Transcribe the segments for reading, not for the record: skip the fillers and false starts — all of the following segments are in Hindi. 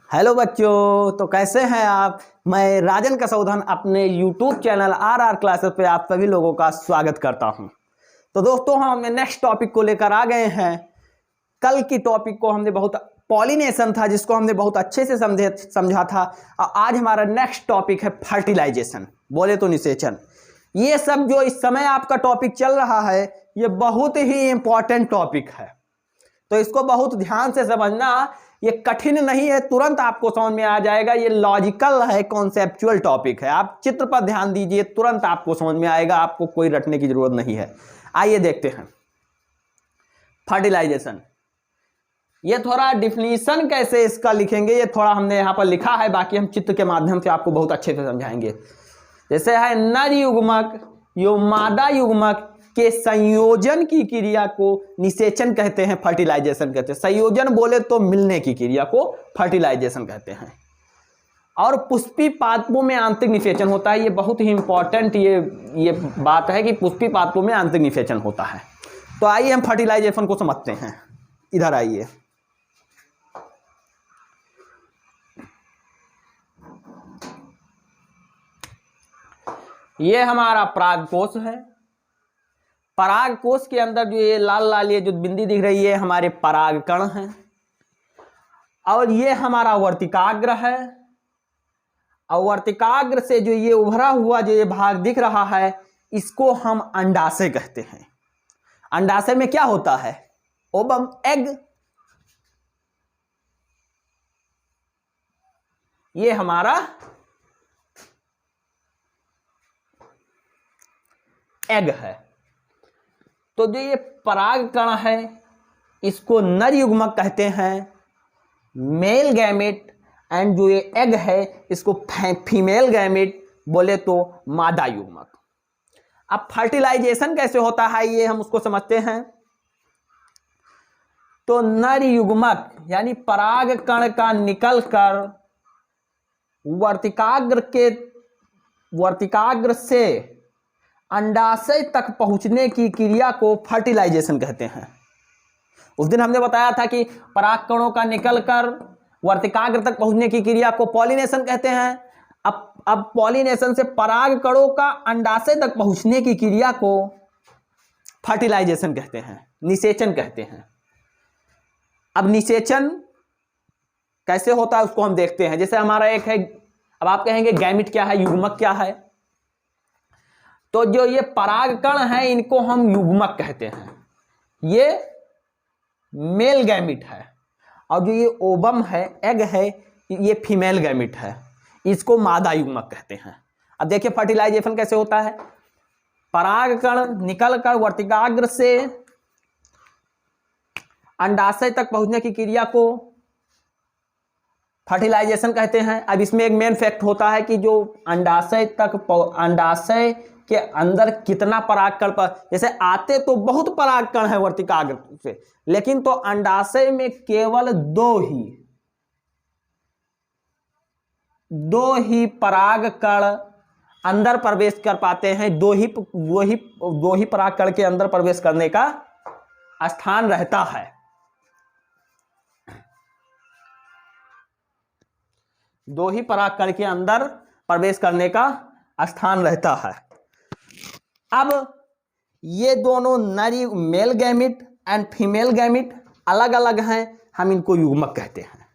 हेलो बच्चों, तो कैसे हैं आप। मैं राजन कसौधन अपने YouTube चैनल आर क्लासेस पे आप सभी लोगों का स्वागत करता हूं। तो दोस्तों, हम नेक्स्ट टॉपिक को लेकर आ गए हैं। कल की टॉपिक को हमने बहुत पॉलिनेशन था जिसको हमने बहुत अच्छे से समझा था। और आज हमारा नेक्स्ट टॉपिक है फर्टिलाइजेशन, बोले तो निषेचन। ये सब जो इस समय आपका टॉपिक चल रहा है ये बहुत ही इंपॉर्टेंट टॉपिक है, तो इसको बहुत ध्यान से समझना। ये कठिन नहीं है, तुरंत आपको समझ में आ जाएगा। ये लॉजिकल है, कॉन्सेप्चुअल टॉपिक है। आप चित्र पर ध्यान दीजिए, तुरंत आपको समझ में आएगा, आपको कोई रटने की जरूरत नहीं है। आइए देखते हैं फर्टिलाइजेशन। ये थोड़ा डिफिनीशन कैसे इसका लिखेंगे, ये थोड़ा हमने यहाँ पर लिखा है, बाकी हम चित्र के माध्यम से आपको बहुत अच्छे से समझाएंगे। जैसे है नर युग्मक यो मादा युग्मक के संयोजन की क्रिया को निषेचन कहते हैं, फर्टिलाइजेशन कहते हैं। संयोजन बोले तो मिलने की क्रिया को फर्टिलाइजेशन कहते हैं। और पुष्पी पादपों में आंतरिक निषेचन होता है। ये बहुत ही इंपॉर्टेंट ये बात है कि पुष्पी पादपों में आंतरिक निषेचन होता है। तो आइए हम फर्टिलाइजेशन को समझते हैं। इधर आइए। ये हमारा परागकोश है। परागकोश के अंदर जो ये लाल लाल ये जो बिंदी दिख रही है हमारे परागकण हैं। और ये हमारा वर्तिकाग्र है। और वर्तिकाग्र से जो ये उभरा हुआ जो ये भाग दिख रहा है इसको हम अंडाशय कहते हैं। अंडाशय में क्या होता है? Ovum, egg. ये हमारा एग है। तो जो ये परागकण है इसको नर युग्मक कहते हैं, मेल गैमेट। एंड जो ये एग है इसको फीमेल गैमेट, बोले तो मादा युग्मक। अब फर्टिलाइजेशन कैसे होता है ये हम उसको समझते हैं। तो नर युग्मक यानी परागकण का निकलकर वर्तिकाग्र से अंडाशय तक पहुंचने की क्रिया को फर्टिलाइजेशन कहते हैं। उस दिन हमने बताया था कि परागकणों का निकलकर वर्तिकाग्र तक पहुंचने की क्रिया को पॉलिनेशन कहते हैं। अब पॉलिनेशन से परागकणों का अंडाशय तक पहुंचने की क्रिया को फर्टिलाइजेशन कहते हैं, निषेचन कहते हैं। अब निषेचन कैसे होता है उसको हम देखते हैं। जैसे हमारा एक है, अब आप कहेंगे गैमिट क्या है, युग्मक क्या है। तो जो ये परागकण है इनको हम युग्मक कहते हैं, ये मेल गैमिट है। और जो ये ओवम है, एग है, ये फीमेल गैमिट है, इसको मादा युग्मक कहते हैं। अब देखिए फर्टिलाइजेशन कैसे होता है। परागकण निकलकर वर्तिकाग्र से अंडाशय तक पहुंचने की क्रिया को फर्टिलाइजेशन कहते हैं। अब इसमें एक मेन फैक्ट होता है कि जो अंडाशय के अंदर कितना परागकण पर, जैसे आते तो बहुत परागकण है वर्तिकाग्र से, लेकिन तो अंडाशय में केवल दो ही परागकण अंदर प्रवेश कर पाते हैं। दो ही परागकण के अंदर प्रवेश करने का स्थान रहता है। दो ही परागकण के अंदर प्रवेश करने का स्थान रहता है। अब ये दोनों male gamete and female gamete अलग अलग हैं, हम इनको युग्मक कहते हैं।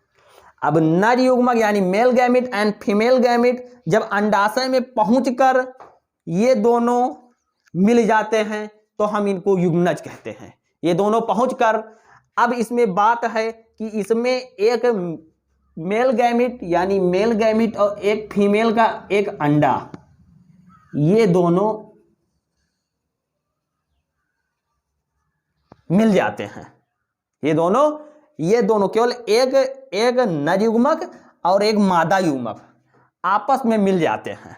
अब नर युग्मक यानी male gamete and female gamete जब अंडाशय में पहुंचकर ये दोनों मिल जाते हैं तो हम इनको युग्मनज कहते हैं। ये दोनों पहुंचकर, अब इसमें बात है कि इसमें एक मेल गैमिट यानी मेल गैमिट और एक फीमेल का एक अंडा, ये दोनों मिल जाते हैं। ये दोनों केवल एक नर युग्मक और एक मादा युग्मक आपस में मिल जाते हैं।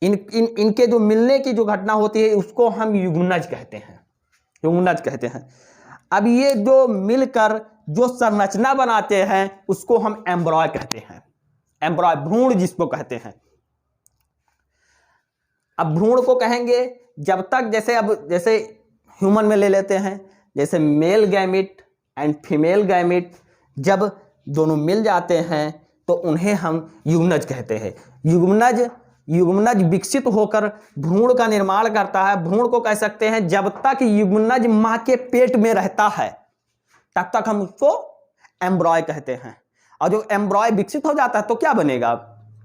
इनके जो मिलने की जो घटना होती है उसको हम युग्मनज कहते हैं। अब ये जो मिलकर जो संरचना बनाते हैं उसको हम एम्ब्रॉय कहते हैं। एम्ब्रॉय, भ्रूण जिसको कहते हैं। अब भ्रूण को कहेंगे जब तक, जैसे ह्यूमन में ले लेते हैं, जैसे male gamete and female gamete जब दोनों मिल जाते हैं तो उन्हें हम युग्मनज कहते हैं। युग्मनज विकसित होकर भ्रूण का निर्माण करता है। भ्रूण को कह सकते हैं जब तक युग्मनज मां के पेट में रहता है तब तक हम उसको एम्ब्रॉय कहते हैं। और जो एम्ब्रॉय विकसित हो जाता है तो क्या बनेगा,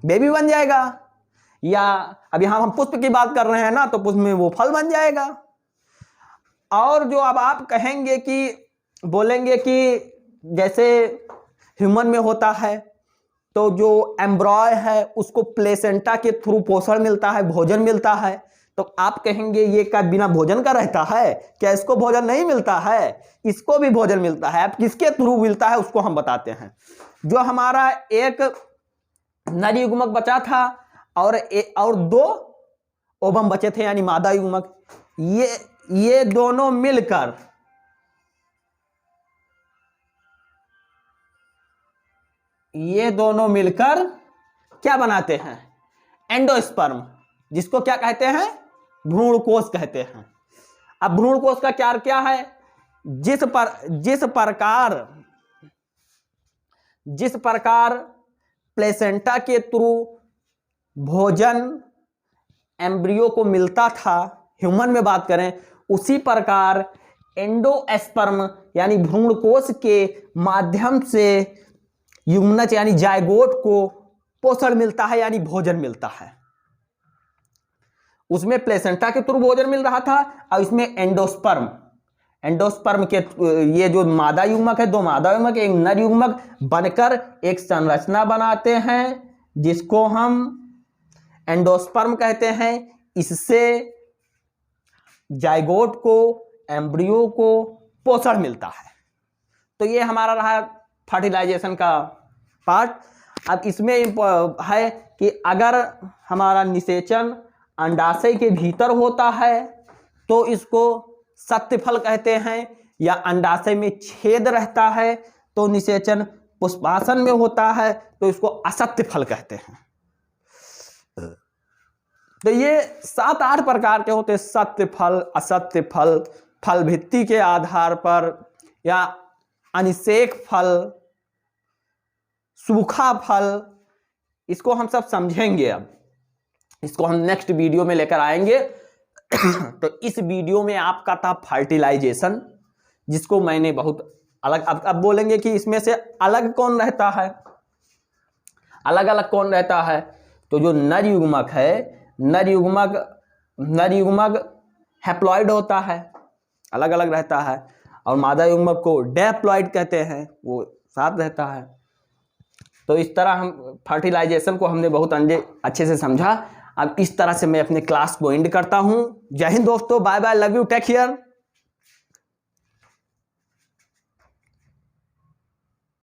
बेबी बन जाएगा। या अभी हम पुष्प की बात कर रहे हैं ना, तो पुष्प में वो फल बन जाएगा। और जो अब आप कहेंगे कि बोलेंगे कि जैसे ह्यूमन में होता है तो जो एम्ब्रॉय है उसको प्लेसेंटा के थ्रू पोषण मिलता है, भोजन मिलता है। तो आप कहेंगे ये क्या बिना भोजन का रहता है क्या, इसको भोजन नहीं मिलता है? इसको भी भोजन मिलता है। अब किसके थ्रू मिलता है उसको हम बताते हैं। जो हमारा एक नर युग्मक बचा था और दो ओवम बचे थे यानी मादा युग्मक, ये दोनों मिलकर क्या बनाते हैं, एंडोस्पर्म, जिसको क्या कहते हैं, भ्रूण कोश कहते हैं। अब भ्रूण कोश का कार्य क्या है, जिस प्रकार प्लेसेंटा के थ्रू भोजन एम्ब्रियो को मिलता था, ह्यूमन में बात करें, उसी प्रकार एंडोस्पर्म यानी भ्रूण कोश के माध्यम से युग्मनज यानी जायगोट को पोषण मिलता है यानी भोजन मिलता है। उसमें प्लेसेंटा के थ्रू भोजन मिल रहा था और इसमें एंडोस्पर्म के ये जो मादा युग्मक है, दो मादा युग्मक एक नर युग्मक बनकर एक संरचना बनाते हैं जिसको हम एंडोस्पर्म कहते हैं। इससे जायगोट को, एम्ब्रियो को पोषण मिलता है। तो ये हमारा रहा फर्टिलाइजेशन का पार्ट। अब इसमें है कि अगर हमारा निषेचन अंडाशय के भीतर होता है तो इसको सत्यफल कहते हैं, या अंडाशय में छेद रहता है तो निषेचन पुष्पासन में होता है तो इसको असत्य फल कहते हैं। तो ये 7-8 प्रकार के होते हैं, सत्य फल, असत्य फल, फल भित्ति के आधार पर, या अनिषेक फल, सूखा फल। इसको हम सब समझेंगे। अब इसको हम नेक्स्ट वीडियो में लेकर आएंगे। तो इस वीडियो में आपका था फर्टिलाइजेशन, जिसको मैंने बहुत अलग, अब बोलेंगे कि इसमें से अलग कौन रहता है, अलग अलग कौन रहता है। तो जो नर युग्मक है, नर युग्मक हैप्लॉइड होता है, अलग अलग रहता है, और मादा युग्मक को डैप्लॉइड कहते हैं, वो साथ रहता है। तो इस तरह हम फर्टिलाइजेशन को हमने बहुत अच्छे से समझा। अब इस तरह से मैं अपने क्लास को एंड करता हूं। जय हिंद दोस्तों, bye bye, love you, take care.